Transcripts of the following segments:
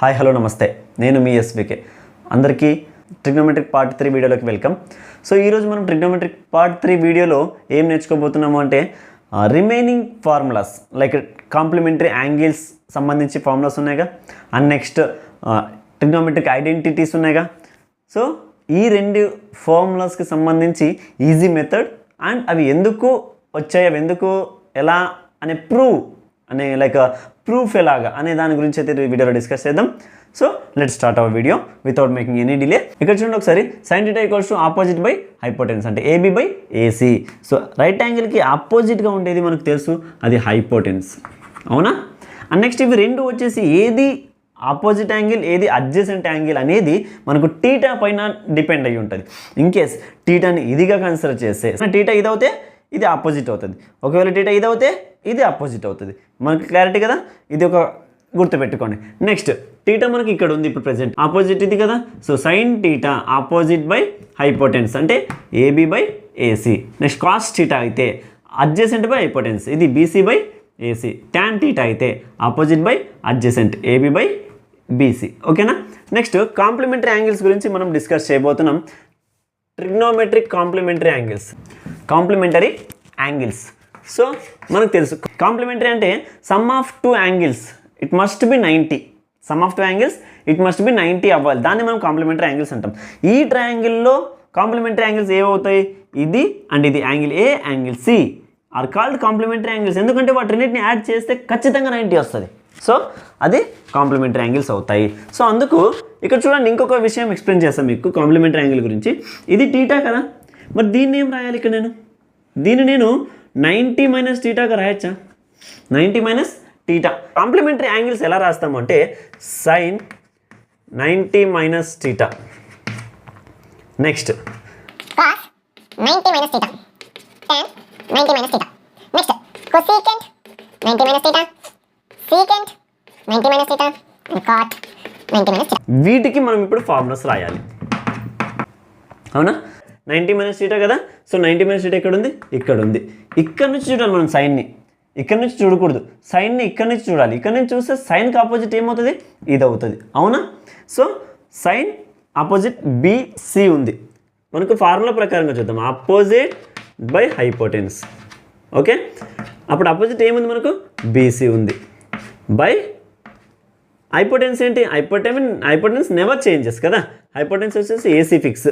Hi hello నమస్తే, నేను మీ SVK. అందరికీ ట్రిగ్నోమెట్రిక్ పార్ట్ 3 వీడియోలోకి వెల్కమ్. సో ఈరోజు మనం ట్రిగ్నోమెట్రిక్ పార్ట్ 3 వీడియోలో ఏం నేర్చుకోబోతున్నాము అంటే remaining formulas like complementary angles సంబంధించి ఫార్ములాస్ ఉన్నాయిగా, అండ్ నెక్స్ట్ ట్రిగ్నోమెట్రిక్ ఐడెంటిటీస్ ఉన్నాయిగా. సో ఈ రెండు ఫార్ములాస్కి సంబంధించి ఈజీ మెథడ్ అండ్ అవి ఎందుకు వచ్చాయి, అవి ఎందుకు ఎలా అనే ప్రూఫ్ ఎలాగా అనే దాని గురించి అయితే వీడియోలో డిస్కస్ చేద్దాం. So let's start our video without making any delay. ఇక్కడ చూడండి ఒకసారి, sin θ = ఆపోజిట్ బై హైపోటెన్స్ అంటే AB by AC. So right యాంగిల్కి ఆపోజిట్గా ఉండేది మనకు తెలుసు, అది హైపోటెన్స్, అవునా? అండ్ నెక్స్ట్ ఇవి రెండు వచ్చేసి ఏది ఆపోజిట్ యాంగిల్ ఏది అడ్జసెంట్ యాంగిల్ అనేది మనకు టీటా పైన డిపెండ్ అయ్యి ఉంటుంది. ఇన్ కేస్ టీటాని ఇదిగా కన్సిడర్ చేస్తే టీటా ఇది అవుతే ఇది ఆపోజిట్ అవుతుంది, ఒకవేళ టీటా ఇది అవుతే ఇది ఆపోజిట్ అవుతుంది. మనకి క్లారిటీ కదా, ఇది ఒక గుర్తుపెట్టుకోండి. నెక్స్ట్ టీటా మనకి ఇక్కడ ఉంది ఇప్పుడు ప్రెసెంట్, ఆపోజిట్ ఇది కదా. So sin θ opposite by hypotenuse అంటే AB by AC. Next cos θ అయితే అడ్జసెంట్ బై హైపోటెన్స్, ఇది BC బై AC. tan θ అయితే opposite by adjacent AB by BC. ఓకేనా? నెక్స్ట్ కాంప్లిమెంటరీ యాంగిల్స్ గురించి మనం డిస్కస్ చేయబోతున్నాం. Trigonometric complementary angles. సో మనకు తెలుసు కాంప్లిమెంటరీ అంటే some of two angles it must be 90. Some of two angles it must be 90 అవ్వాలి, దాన్ని మనం కాంప్లిమెంటరీ యాంగిల్స్ అంటాం. ఈ ట్రయాంగిల్లో కాంప్లిమెంటరీ యాంగిల్స్ ఏమవుతాయి, ఇది అండ్ ఇది angle A angle C are called complementary angles. ఎందుకంటే వాటి రెండింటిని యాడ్ చేస్తే ఖచ్చితంగా 90 వస్తుంది. సో అది కాంప్లిమెంటరీ యాంగిల్స్ అవుతాయి. సో అందుకు ఇక్కడ చూడండి, ఇంకొక విషయం ఎక్స్ప్లెయిన్ చేస్తాను మీకు కాంప్లిమెంటరీ యాంగిల్ గురించి. ఇది టీటా కదా, మరి దీన్ని ఏం రాయాలి ఇక్కడ దీన్ని నేను 90 - θగా రాయచ్చా? 90 - θ. కాంప్లిమెంటరీ యాంగిల్స్ ఎలా రాస్తాము అంటే sin 90 - θ. Next cos 90 - θ, tan 90 - θ. Next cosecant 90 - θ, secant 90 - θ, and cot 90 - θ. వీటికి మనం ఇప్పుడు ఫార్ములాస్ రాయాలి, అవునా? 90 - θ కదా. సో 90 - θ ఎక్కడ ఉంది, ఇక్కడ ఉంది. ఇక్కడ నుంచి చూడాలి మనం సైన్ని, ఇక్కడ నుంచి చూడకూడదు, సైన్ని ఇక్కడ నుంచి చూడాలి. ఇక్కడ నుంచి చూస్తే సైన్కి ఆపోజిట్ ఏమవుతుంది, ఇది అవుతుంది, అవునా? సో సైన్ ఆపోజిట్ BC ఉంది. మనకు ఫార్ములా ప్రకారంగా చూద్దాం, ఆపోజిట్ బై హైపోటెన్స్. ఓకే, అప్పుడు ఆపోజిట్ ఏముంది మనకు, BC ఉంది బై హైపోటెన్స్. ఏంటి హైపోటెన్స్ నెవర్ చేంజెస్ కదా, హైపోటెన్స్ వచ్చేసి AC fix.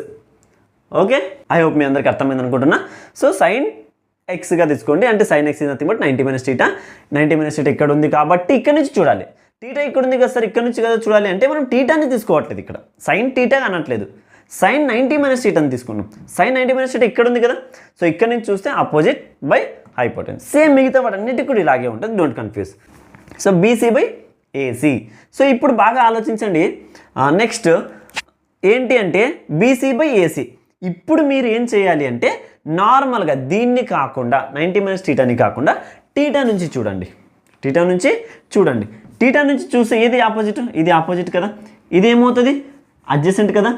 Okay, I hope మీ అందరికి అర్థమైంది అనుకుంటున్నా. సో సైన్ ఎక్స్గా తీసుకోండి, అంటే sine x is nothing but 90 - θ. 90 - θ ఇక్కడ ఉంది కాబట్టి ఇక్కడ నుంచి చూడాలి. టీటా ఇక్కడ ఉంది కదా సార్, ఇక్కడ నుంచి కదా చూడాలి అంటే మనం టీటాని తీసుకోవట్లేదు, ఇక్కడ సైన్ టీటా అనట్లేదు, సైన్ 90 - θ అని తీసుకున్నాం. సైన్ 90 - θ ఇక్కడ ఉంది కదా. సో ఇక్కడ నుంచి చూస్తే ఆపోజిట్ బై హైపోటెన్స్. సేమ్ మిగతా వాటన్నిటికి కూడా ఇలాగే ఉంటుంది, don't confuse. So BC by AC. So ఇప్పుడు బాగా ఆలోచించండి. నెక్స్ట్ ఏంటి అంటే BC బై AC. ఇప్పుడు మీరు ఏం చేయాలి అంటే నార్మల్గా దీన్ని కాకుండా 90 - θని కాకుండా టీటా నుంచి చూడండి. టీటా నుంచి చూస్తే ఏది ఆపోజిట్, ఇది ఆపోజిట్ కదా, ఇది ఏమవుతుంది అడ్జసెంట్ కదా,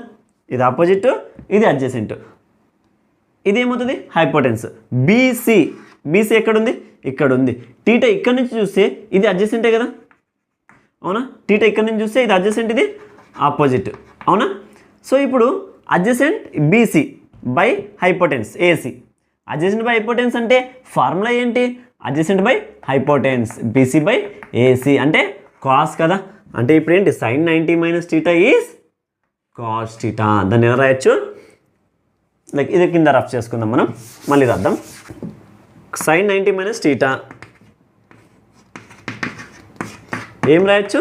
ఇది ఆపోజిట్ ఇది అడ్జసెంట్, ఇది ఏమవుతుంది హైపోటెన్స్. BC ఎక్కడ ఉంది, ఇక్కడ ఉంది. టీటా ఇక్కడ నుంచి చూస్తే ఇది అడ్జసెంటే కదా, అవునా? టీటా ఇక్కడ నుంచి చూస్తే ఇది అడ్జసెంట్, ఇది ఆపోజిట్, అవునా? సో ఇప్పుడు adjacent BC by hypotenuse AC. Adjacent by hypotenuse అంటే ఫార్ములా ఏంటి, adjacent by hypotenuse BC by AC అంటే కాస్ కదా. అంటే ఇప్పుడు ఏంటి, sin 90 - θ ఈజ్ కాస్ θ. దాన్ని ఎలా రాయొచ్చు, లైక్ ఇది కింద రఫ్ చేసుకుందాం మనం, మళ్ళీ రాద్దాం. sin 90 - θ ఏం రాయొచ్చు,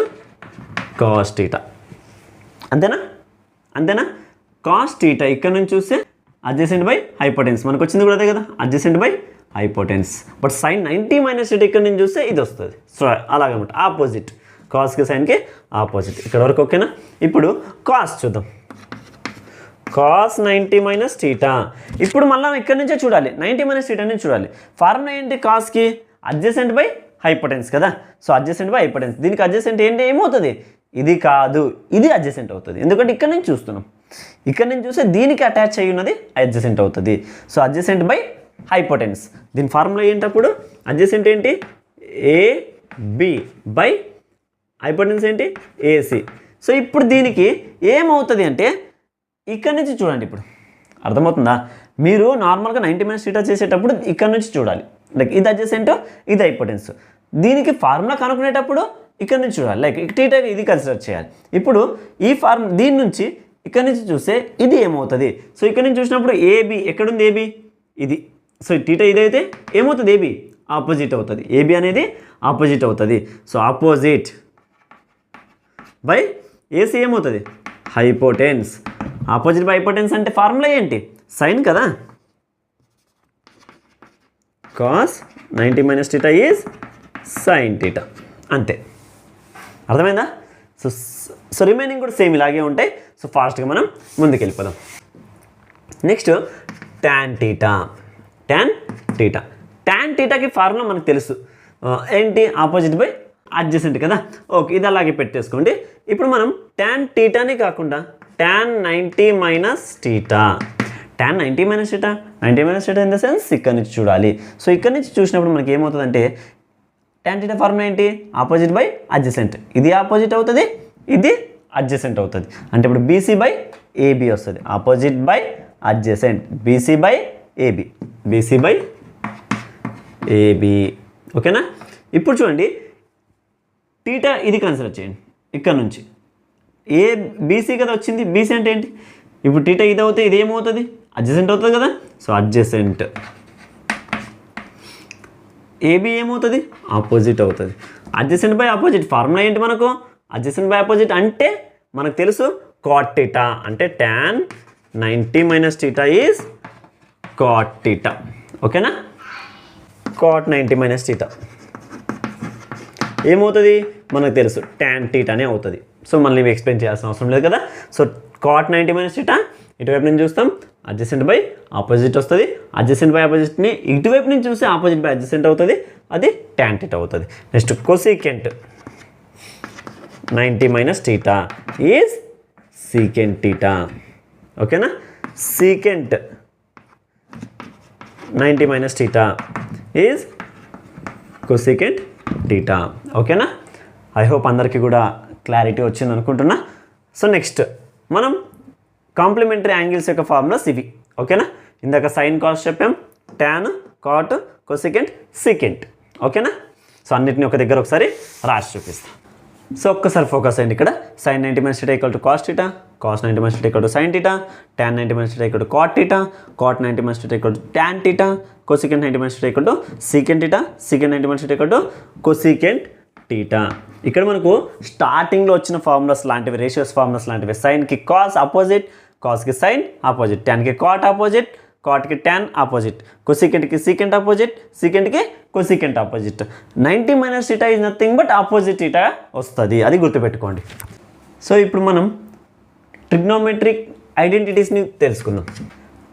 కాస్ θ. అంతేనా? కాస్ θ ఇక్కడ నుంచి చూస్తే అడ్జసెంట్ బై హైపోటెన్స్, మనకు వచ్చింది కూడా అదే కదా, adjacent by hypotenuse. But sin 90 - θ ఇక్కడ నుంచి చూస్తే ఇది వస్తుంది. సో అలాగనమాట, ఆపోజిట్, కాస్కి సైన్కి ఆపోజిట్. ఇక్కడ వరకు ఓకేనా? ఇప్పుడు కాస్ చూద్దాం, కాస్ 90 - θ. ఇప్పుడు మళ్ళీ ఇక్కడ నుంచే చూడాలి, 90 - θ నుంచి చూడాలి. ఫార్ములా ఏంటి కాస్కి, అడ్జసెంట్ బై హైపోటెన్స్ కదా. సో అడ్జసెంట్ బై హైపోటెన్స్, దీనికి అడ్జసెంట్ ఏంటి ఏమవుతుంది, ఇది కాదు ఇది అడ్జసెంట్ అవుతుంది, ఎందుకంటే ఇక్కడ నుంచి చూస్తున్నాం. ఇక్కడ నుంచి చూస్తే దీనికి అటాచ్ అయ్యి ఉన్నది అడ్జసెంట్ అవుతుంది. సో అడ్జసెంట్ బై హైపోటెన్స్, దీని ఫార్ములా ఏంటప్పుడు, అడ్జసెంట్ ఏంటి AB బై హైపోటెన్స్ ఏంటి ఏసీ. సో ఇప్పుడు దీనికి ఏమవుతుంది అంటే ఇక్కడ నుంచి చూడండి. ఇప్పుడు అర్థమవుతుందా? మీరు నార్మల్గా 90 minus θ చేసేటప్పుడు ఇక్కడ నుంచి చూడాలి. లైక్ ఇది అడ్జసెంట్, ఇది హైపోటెన్స్. దీనికి ఫార్ములా కనుక్కునేటప్పుడు ఇక్కడ నుంచి చూడాలి. లైక్ θ ఇది కన్సిడర్ చేయాలి. ఇప్పుడు దీని నుంచి ఇక్కడ నుంచి చూస్తే ఇది ఏమవుతుంది? సో ఇక్కడ నుంచి చూసినప్పుడు ఏబి ఎక్కడుంది? ఏబి ఇది. సో θ ఇదైతే ఏమవుతుంది? ఏబి ఆపోజిట్ అవుతుంది. ఏబి అనేది ఆపోజిట్ అవుతుంది. సో ఆపోజిట్ బై ఏసీ ఏమవుతుంది? హైపోటెన్స్. ఆపోజిట్ బై హైపోటెన్స్ అంటే ఫార్ములా ఏంటి? సైన్ కదా. Cos 90 minus θ is sine θ. అంతే. అర్థమైందా? సో రిమైనింగ్ కూడా సేమ్ ఇలాగే ఉంటాయి. సో ఫాస్ట్గా మనం ముందుకు వెళ్ళిపోదాం. Next tan theta. ట్యాన్ టీటాకి ఫార్ములా మనకు తెలుసు ఏంటి? ఆపోజిట్ బై అడ్జసెంట్ కదా. ఓకే, ఇది అలాగే పెట్టేసుకోండి. ఇప్పుడు మనం ట్యాన్ టీటాని కాకుండా tan 90 minus θ. Tan 90 minus θ, 90 minus θ in the sense ఇక్కడ నుంచి చూడాలి. సో ఇక్కడ నుంచి చూసినప్పుడు మనకి ఏమవుతుందంటే ట్యాన్ టీటా ఫార్ములా ఏంటి? Opposite by adjacent. ఇది ఆపోజిట్ అవుతుంది, ఇది అడ్జసెంట్ అవుతుంది. అంటే ఇప్పుడు బీసీ బై ఏబి వస్తుంది. Opposite by adjacent, BC by AB, BC by AB. ఓకేనా? ఇప్పుడు చూడండి, టీటా ఇది కన్సిడర్ చేయండి. ఇక్కడ నుంచి ఏ బీసీ కదా వచ్చింది. బీసీ అంటే ఏంటి? ఇప్పుడు టీటా ఇది అవుతే ఇది ఏమవుతుంది? అడ్జసెంట్ అవుతుంది కదా. So adjacent. ఏబి ఏమవుతుంది? ఆపోజిట్ అవుతుంది. అడ్జసెంట్ బై ఆపోజిట్ ఫార్ములా ఏంటి మనకు? అడ్జసెంట్ బై ఆపోజిట్ అంటే మనకు తెలుసు కాట్ టీటా. అంటే tan 90 minus θ is cot theta. ఓకేనా? కాట్ 90 minus θ ఏమవుతుంది? మనకు తెలుసు ట్యాన్ టీటానే అవుతుంది. సో మళ్ళీ ఎక్స్ప్లెయిన్ చేయాల్సిన అవసరం లేదు కదా. సో కాట్ 90 minus θ ఇటువైపు నుంచి చూస్తాం, అడ్జసెంట్ బై ఆపోజిట్ వస్తుంది. అడ్జసెంట్ బై ఆపోజిట్ని ఇటువైపు నుంచి చూస్తే ఆపోజిట్ బై అడ్జసెంట్ అవుతుంది, అది ట్యాన్ టీటా అవుతుంది. Next cosecant 90 minus θ is secant theta. ఓకేనా? Secant 90 minus θ is cosecant theta. ఓకేనా? ఐ హోప్ అందరికీ కూడా క్లారిటీ వచ్చింది అనుకుంటున్నా. సో నెక్స్ట్ మనం కాంప్లిమెంటరీ యాంగిల్స్ యొక్క ఫార్ములాస్ ఇవి. ఓకేనా? ఇందాక సైన్ కాస్ చెప్పాం, ట్యాన్, కాట్, కొసెకెంట్, సీకెంట్. ఓకేనా? సో అన్నిటిని ఒక దగ్గర ఒకసారి రాసి చూపిస్తాం. సో ఒక్కసారి ఫోకస్ అయ్యింది. ఇక్కడ sine 90 minus θ equal to cos theta, cos 90 minus θ equal to sine theta, tan 90 minus θ equal to cot theta, cot 90 minus θ equal to tan theta, cosecant 90 minus θ equal to secant theta, secant 90 minus θ equal to cosecant theta. ఇక్కడ మనకు స్టార్టింగ్లో వచ్చిన formulas లాంటివి, ratios formulas లాంటివి. సైన్కి cos opposite, కాస్కి sine opposite, ట్యాన్కి cot opposite, కాట్కి tan opposite, కొసీకెంట్కి సీకెంట్ ఆపోజిట్, సీకెంట్కి cosecant opposite. 90 minus θ is nothing but opposite theta వస్తుంది. అది గుర్తుపెట్టుకోండి. సో ఇప్పుడు మనం ట్రిగ్నోమెట్రిక్ ఐడెంటిటీస్ని తెలుసుకుందాం.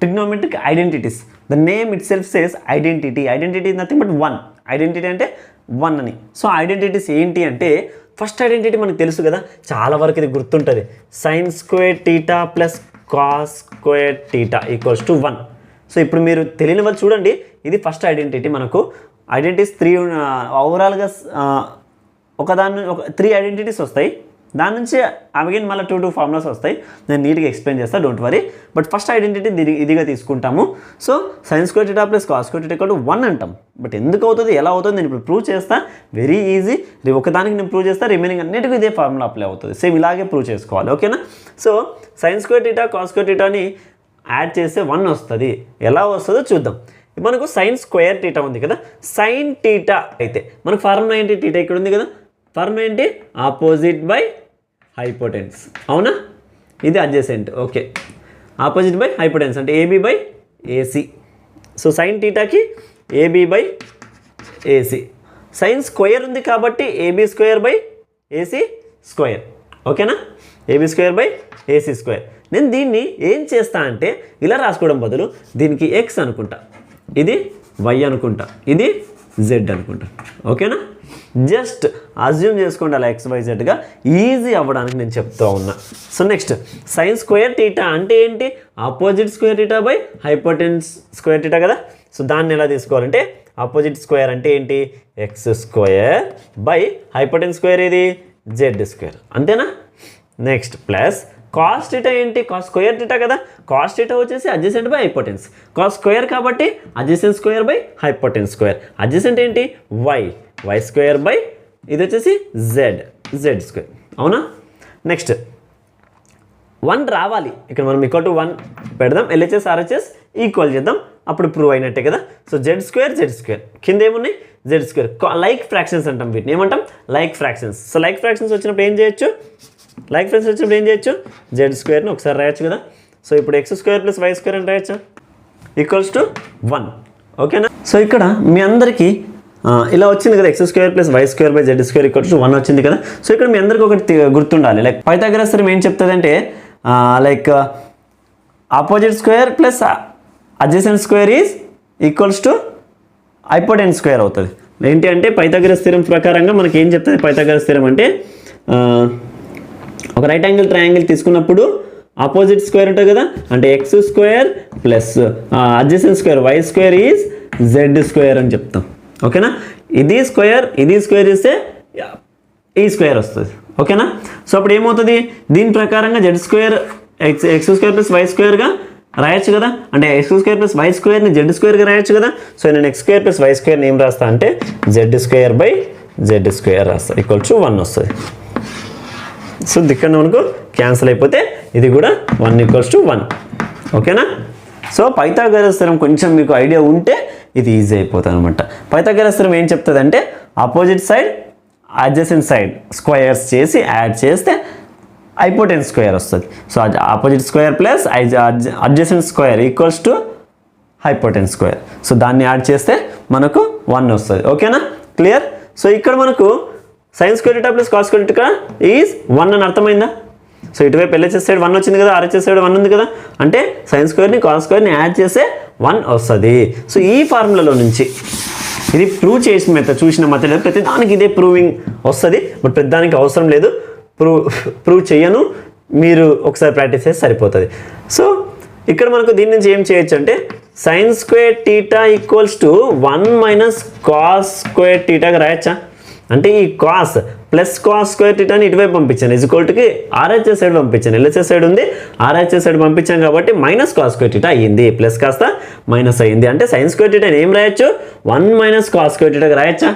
Trigonometric identities, the name itself says identity. Identity is nothing but one. Identity అంటే వన్ అని. సో ఐడెంటిటీస్ ఏంటి అంటే, ఫస్ట్ ఐడెంటిటీ మనకు తెలుసు కదా, చాలా వరకు ఇది గుర్తుంటుంది. Sign square theta plus cos square theta equals to 1. So ఇప్పుడు మీరు తెలియని వాళ్ళు చూడండి, ఇది ఫస్ట్ ఐడెంటిటీ. మనకు ఐడెంటిటీస్ 3 ఓవరాల్గా ఒక 3 ఐడెంటిటీస్ వస్తాయి. దాని నుంచి అగైన్ మళ్ళీ 2 ఫార్ములాస్ వస్తాయి. నేను నీట్గా ఎక్స్ప్లెయిన్ చేస్తాను, don't worry. But first identity ఇదిగా తీసుకుంటాము. So sine square theta plus cos square theta equal to 1 అంటాం. బట్ ఎందుకు అవుతుంది, ఎలా అవుతుంది నేను ఇప్పుడు ప్రూవ్ చేస్తా. Very easy. ఒకదానికి నేను ప్రూవ్ చేస్తా, రిమైనింగ్ అన్నిటికీ ఇదే ఫార్ములా అప్లై అవుతుంది. సేమ్ ఇలాగే ప్రూవ్ చేసుకోవాలి. ఓకేనా? So sine square theta cos square టీటాని యాడ్ చేస్తే 1 వస్తుంది. ఎలా వస్తుందో చూద్దాం. మనకు సైన్ స్క్వేర్ టీటా ఉంది కదా, సైన్ టీటా అయితే మనకు ఫార్ములా ఏంటి? టీటా ఇక్కడ ఉంది కదా, ఫార్ములా ఏంటి? Opposite by hypotenuse. అవునా? ఇది adjacent. Okay, opposite by hypotenuse అంటే AB by AC. So sine టీటాకి AB by AC. Sine square ఉంది కాబట్టి AB square by AC square. ఓకేనా? AB square by AC square. నేను దీన్ని ఏం చేస్తా అంటే ఇలా రాసుకోవడం బదులు దీనికి ఎక్స్ అనుకుంటా, ఇది వై అనుకుంటా, ఇది జెడ్ అనుకుంటా. ఓకేనా? జస్ట్ అజ్యూమ్ చేసుకోండి అలా XYZగా ఈజీ అవ్వడానికి నేను చెప్తూ ఉన్నా. So next sign square theta అంటే ఏంటి? Opposite square theta by hypotenuse square theta కదా. సో దాన్ని ఎలా తీసుకోవాలంటే ఆపోజిట్ స్క్వేర్ అంటే ఏంటి? X square by hypotenuse square ఏది? జెడ్ స్క్వేర్, అంతేనా? నెక్స్ట్ ప్లస్ కాస్ థీటా ఏంటి? కాస్ స్క్వేర్ థీటా కదా. కాస్ థీటా వచ్చేసి adjacent by hypotenuse. Cos square కాబట్టి adjacent square by hypotenuse square. Adjacent ఏంటి? వై స్క్వేర్ బై ఇది వచ్చేసి జెడ్ స్క్వేర్, అవునా? నెక్స్ట్ 1 రావాలి ఇక్కడ, మనం ఈక్వల్ టు 1 పెడదాం, LHS RHS ఈక్వల్ చేద్దాం, అప్పుడు ప్రూవ్ అయినట్టే కదా. సో జెడ్ స్క్వేర్ కింద ఏమున్నాయి? Z square. లైక్ ఫ్రాక్షన్స్ అంటాం వీటిని, ఏమంటాం? Like fractions. So like fractions వచ్చినప్పుడు ఏం చేయొచ్చు? జెడ్ స్క్వేర్ని ఒకసారి రాయొచ్చు కదా. సో ఇప్పుడు x square plus y square అని రాయొచ్చా? ఈక్వల్స్ టు 1, ఓకేనా? సో ఇక్కడ మీ అందరికీ ఇలా వచ్చింది కదా, x square plus y square by z square equals to 1 వచ్చింది కదా. సో ఇక్కడ మీ అందరికీ ఒకటి గుర్తుండాలి, లైక్ పైథాగరస్ థియరం ఏం చెప్తుంది అంటే like opposite square plus adjacent square is equals to hypotenuse square అవుతుంది. ఏంటి అంటే పైథాగరస్ థియరం ప్రకారంగా మనకి ఏం చెప్తుంది పైథాగరస్ థియరం అంటే, ఒక రైట్ యాంగిల్ ట్రయాంగిల్ తీసుకున్నప్పుడు ఆపోజిట్ స్క్వేర్ ఉంటుంది కదా, అంటే x square plus adjacent square y square is z square అని చెప్తాం, ఓకేనా? ఇది స్క్వేర్ ఇస్తే ఈ స్క్వేర్ వస్తుంది, ఓకేనా? సో అప్పుడు ఏమవుతుంది? దీని ప్రకారంగా z square x square plus y స్క్వేర్గా రాయొచ్చు కదా, అంటే ఎక్స్ స్క్వేర్ ప్లస్ వై స్క్వేర్ని జెడ్ స్క్వేర్గా రాయొచ్చు కదా. సో నేను ఎక్స్ స్క్వేర్ ప్లస్ వై స్క్వేర్ని ఏం రాస్తా అంటే z square by z square రాస్తా, ఈక్వల్ టు 1 వస్తుంది. సో ఇక్కడ మనకు క్యాన్సిల్ అయిపోతే ఇది కూడా 1 ఈక్వల్స్ టు 1, ఓకేనా? సో పైథాగరస్ థియరం కొంచెం మీకు ఐడియా ఉంటే ఇది ఈజీ అయిపోతుంది అనమాట. పైథాగరస్ థియరం ఏం చెప్తుంది అంటే opposite side adjacent side squares చేసి యాడ్ చేస్తే హైపోటెన్స్ స్క్వేర్ వస్తుంది. So opposite square plus adjacent square equals to hypotenuse square. So దాన్ని యాడ్ చేస్తే మనకు 1 వస్తుంది, ఓకేనా? క్లియర్? సో ఇక్కడ మనకు sign square theta plus cos square theta is 1 అని అర్థమైందా? సో ఇటువైపు LHS సైడ్ 1 వచ్చింది కదా, RHS సైడ్ 1 ఉంది కదా, అంటే సైన్ స్క్వేర్ని కాస్ స్క్వేర్ని యాడ్ చేస్తే 1 వస్తుంది. సో ఈ ఫార్ములాలో నుంచి ఇది ప్రూవ్ చేసిన మెథడ్, చూసిన మెథడ్ ప్రతి దానికి ఇదే ప్రూవింగ్ వస్తుంది, బట్ ప్రతి దానికి అవసరం లేదు, ప్రూవ్ చేయను, మీరు ఒకసారి ప్రాక్టీస్ చేస్తే సరిపోతుంది. సో ఇక్కడ మనకు దీని నుంచి ఏం చేయొచ్చు అంటే sine square theta equals to 1 minus cos square థీటాగా రాయొచ్చా? అంటే ఈ కాస్ ప్లస్ కాస్ స్క్వేర్ థీటాని ఇటువైపు పంపించాను, ఈక్వల్కి RHS సైడ్ పంపించాను, LHS సైడ్ ఉంది, RHS సైడ్ పంపించాను కాబట్టి మైనస్ కాస్ స్క్వేర్ థీటా అయ్యింది, ప్లస్ కాస్త మైనస్ అయ్యింది. అంటే సైన్ స్క్వేర్ థీటాని ఏం రాయొచ్చు? 1 మైనస్ కాస్ స్క్వేర్ థీటాగా రాయొచ్చా?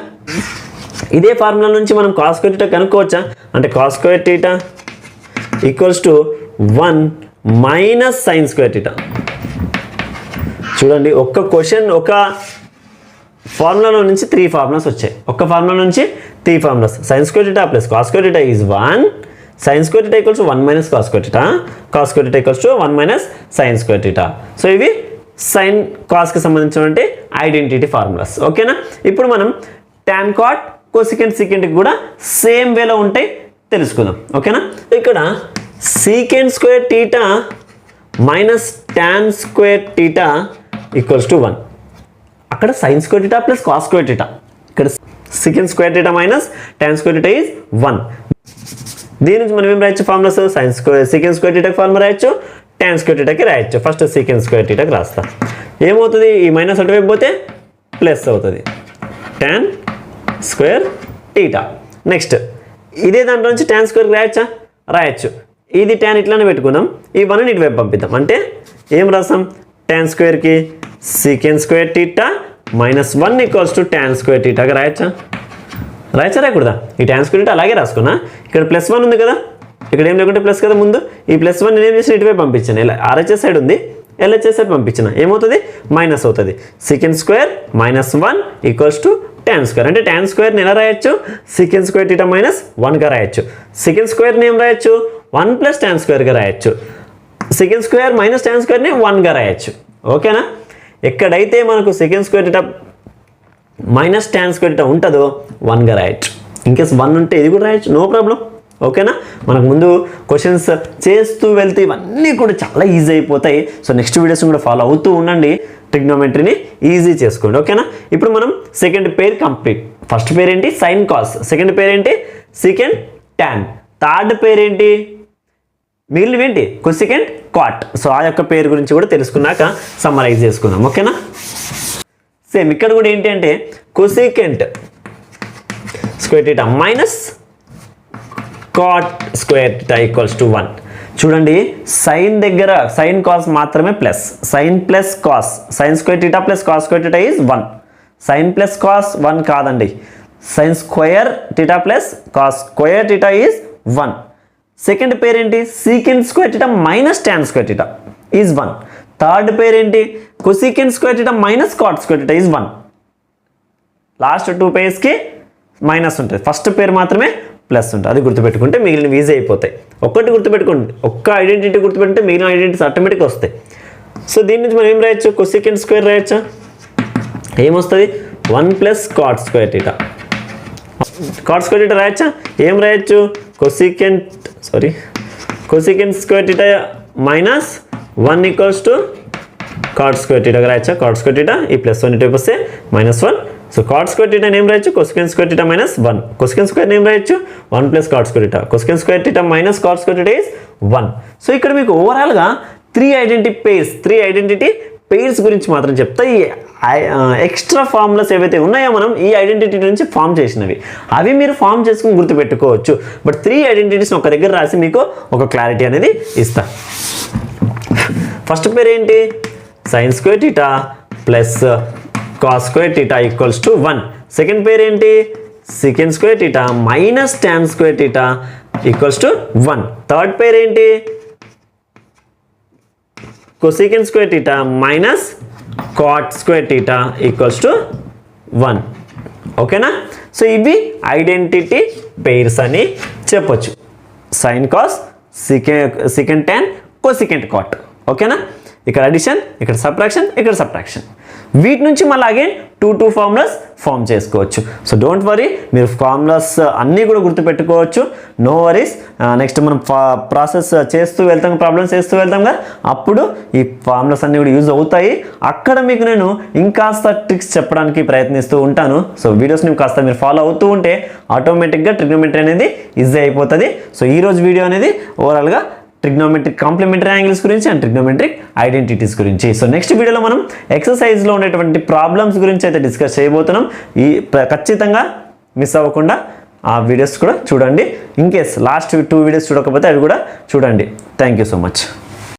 ఇదే ఫార్ములా నుంచి మనం కాస్ స్క్వేర్ థీటా కనుక్కోవచ్చా? అంటే cos square theta equals to 1 minus sign square theta. చూడండి, ఒక్క క్వశ్చన్ ఒక ఫార్ములాలో నుంచి 3 ఫార్ములాస్ వచ్చాయి, ఒక్క ఫార్ములా నుంచి 3 formulas. Sign square theta plus cos square theta is 1, sign square theta equals to 1 minus cos square theta, cos square theta equals to 1 minus sign square theta. So ఇవి sign కాస్కి సంబంధించినటువంటి identity formulas, ఓకేనా? ఇప్పుడు మనం tan cot cosecant సీకెంట్కి కూడా same వేలో ఉంటాయి, తెలుసుకుందాం, ఓకేనా? ఇక్కడ secant square theta minus tan square theta equals to 1. అక్కడ sine square theta plus cos square theta, ఇక్కడ secant square theta minus tan square theta is 1. దీని నుంచి మనం ఏం రాయొచ్చు ఫార్ములాస్? సీకెంట్ స్క్వేర్ థీటాకి ఫార్ములా రాయొచ్చు, టాన్ స్క్వేర్ థీటాకి రాయొచ్చు. ఫస్ట్ సీకెంట్ స్క్వేర్ థీటాకి రాస్తా, ఏమవుతుంది? ఈ మైనస్ అటువైపు పోతే ప్లస్ అవుతుంది, టాన్ స్క్వేర్ థీటా. నెక్స్ట్ ఇదే దాంట్లో నుంచి టాన్ స్క్వేర్కి రాయొచ్చు. ఇది టాన్ ఇట్లానే పెట్టుకుందాం, ఈ 1ని ఇటువైపు పంపిద్దాం, అంటే ఏం రాస్తాం? టాన్ స్క్వేర్కి secant square theta minus 1 equals to tan square థీటాగా రాయొచ్చా? రాయకూడదా? ఈ టాన్ స్క్వేర్ థీటా అలాగే రాసుకున్నా, ఇక్కడ ప్లస్ 1 ఉంది కదా, ఇక్కడ ఏం లేకుంటే ప్లస్ కదా ముందు, ఈ ప్లస్ 1 నేను ఏం చేసిన ఇటువైపు పంపించాను, ఇలా RHS సైడ్ ఉంది, LHS సైడ్ పంపించిన, ఏమవుతుంది? మైనస్ అవుతుంది. Secant square minus 1 equals to tan square. అంటే టాన్ స్క్వేర్ని ఎలా రాయొచ్చు? సీకెంట్ స్క్వేర్ థీటా మైనస్ 1గా రాయొచ్చు. సీకెంట్ స్క్వేర్ని ఏం రాయొచ్చు? 1 ప్లస్ టాన్ స్క్వేర్గా రాయొచ్చు. సీకెంట్ స్క్వేర్ మైనస్ టాన్ స్క్వేర్ని 1గా రాయొచ్చు, ఓకేనా? ఎక్కడైతే మనకు secant square theta minus tan square theta ఉంటుందో 1గా రాయొచ్చు. ఇన్కేస్ 1 ఉంటే ఇది కూడా రాయొచ్చు, నో ప్రాబ్లం, ఓకేనా? మనకు ముందు క్వశ్చన్స్ చేస్తూ వెళ్తే ఇవన్నీ కూడా చాలా ఈజీ అయిపోతాయి. సో నెక్స్ట్ వీడియోస్ కూడా ఫాలో అవుతూ ఉండండి, ట్రిగ్నోమెట్రీని ఈజీ చేసుకోండి, ఓకేనా? ఇప్పుడు మనం second pair complete. First pair ఏంటి? Sine cos. సెకండ్ పేర్ ఏంటి? Secant tan. థర్డ్ పేర్ ఏంటి? మిగిలినవి ఏంటి? Cosecant cot. సో ఆ యొక్క పేరు గురించి కూడా తెలుసుకున్నాక సమ్మరైజ్ చేసుకుందాం, ఓకేనా? సేమ్ ఇక్కడ కూడా ఏంటి అంటే cosecant square theta minus cot square theta equals to 1. చూడండి సైన్ దగ్గర సైన్ కాస్ మాత్రమే plus, sine plus cos, sine square theta plus cos square theta is 1. Sine plus cos 1 కాదండి, sine square theta plus cos square theta is 1. Second పేరు ఏంటి, secant square theta minus tan square theta is 1. Third పేరు ఏంటి, cosecant square theta minus cot square theta is 1. Last 2 పేర్స్కి minus ఉంటుంది, first పేరు మాత్రమే plus ఉంటుంది. అది గుర్తుపెట్టుకుంటే మిగిలిన ఈజీ అయిపోతాయి. ఒక్కటి గుర్తుపెట్టుకోండి, ఒక్క ఐడెంటిటీ గుర్తుపెట్టుకుంటే మిగిలిన ఐడెంటిటీస్ ఆటోమేటిక్గా వస్తాయి. సో దీని నుంచి మనం ఏం రాయొచ్చు, కొసీకెంట్ స్క్వేర్ రాయొచ్చా, ఏమొస్తుంది 1 plus cot square theta. Cot square theta రాయొచ్చా, ఏం రాయొచ్చు, cosecant square theta minus 1 equals to cot square theta రాయొచ్చా. కాట్ స్క్వేర్ టీటా ఈ ప్లస్ 1 ఇటు వస్తే -1. సో కాట్ స్క్వేర్ టీటా నేమ్ రాయొచ్చు, cosecant square theta -1. Cosecant square నేమ్ రాయొచ్చు 1 plus cot square theta. Cosecant square theta minus cot square theta is 1. So ఇక్కడ మీకు ఓవరాల్గా 3 ఐడెంటిటీ పెయిర్స్ గురించి మాత్రం చెప్తా. ఈ ఎక్స్ట్రా ఫార్ములాస్ ఏవైతే ఉన్నాయో మనం ఈ ఐడెంటిటీ నుంచి ఫామ్ చేసినవి, అవి మీరు ఫామ్ చేసుకుని గుర్తుపెట్టుకోవచ్చు. బట్ 3 ఐడెంటిటీస్ని ఒక దగ్గర రాసి మీకు ఒక క్లారిటీ అనేది ఇస్తా. ఫస్ట్ పేరు ఏంటి, sine square theta plus cos square theta equals to 1. Second పేరు ఏంటి, secant square theta minus tan square theta equals to 1. Third పేరు ఏంటి, cosecant square theta minus cot square theta equals to 1. ఓకేనా. So ఇవి identity pairs అని చెప్పొచ్చు, sine cos, secant tan, cosecant cot. ఓకేనా. ఇక్కడ అడిషన్, ఇక్కడ సబ్ట్రాక్షన్, ఇక్కడ సబ్ట్రాక్షన్. వీటి నుంచి మళ్ళీ అగైన్ 2 ఫార్ములాస్ ఫామ్ చేసుకోవచ్చు. సో డోంట్ వరీ, మీరు ఫార్ములాస్ అన్నీ కూడా గుర్తుపెట్టుకోవచ్చు, నో వరీస్. నెక్స్ట్ మనం ప్రాసెస్ చేస్తూ వెళ్తాం, ప్రాబ్లమ్స్ చేస్తూ వెళ్తాం కదా, అప్పుడు ఈ ఫార్ములాస్ అన్నీ కూడా యూజ్ అవుతాయి. అక్కడ మీకు నేను ఇంకాస్త ట్రిక్స్ చెప్పడానికి ప్రయత్నిస్తూ ఉంటాను. సో వీడియోస్ని కాస్త మీరు ఫాలో అవుతూ ఉంటే ఆటోమేటిక్గా ట్రిగ్నోమెట్రీ అనేది ఈజీ అయిపోతుంది. సో ఈరోజు వీడియో అనేది ఓవరాల్గా ట్రిగ్నోమెట్రిక్ కాంప్లిమెంటరీ యాంగిల్స్ గురించి అండ్ ట్రిగ్నోమెట్రిక్ ఐడెంటిటీస్ గురించి. సో నెక్స్ట్ వీడియోలో మనం ఎక్సర్సైజ్లో ఉండేటువంటి ప్రాబ్లమ్స్ గురించి అయితే డిస్కస్ చేయబోతున్నాం. ఖచ్చితంగా మిస్ అవ్వకుండా ఆ వీడియోస్ కూడా చూడండి. ఇన్ కేస్ లాస్ట్ 2 వీడియోస్ చూడకపోతే అవి కూడా చూడండి. Thank you so much.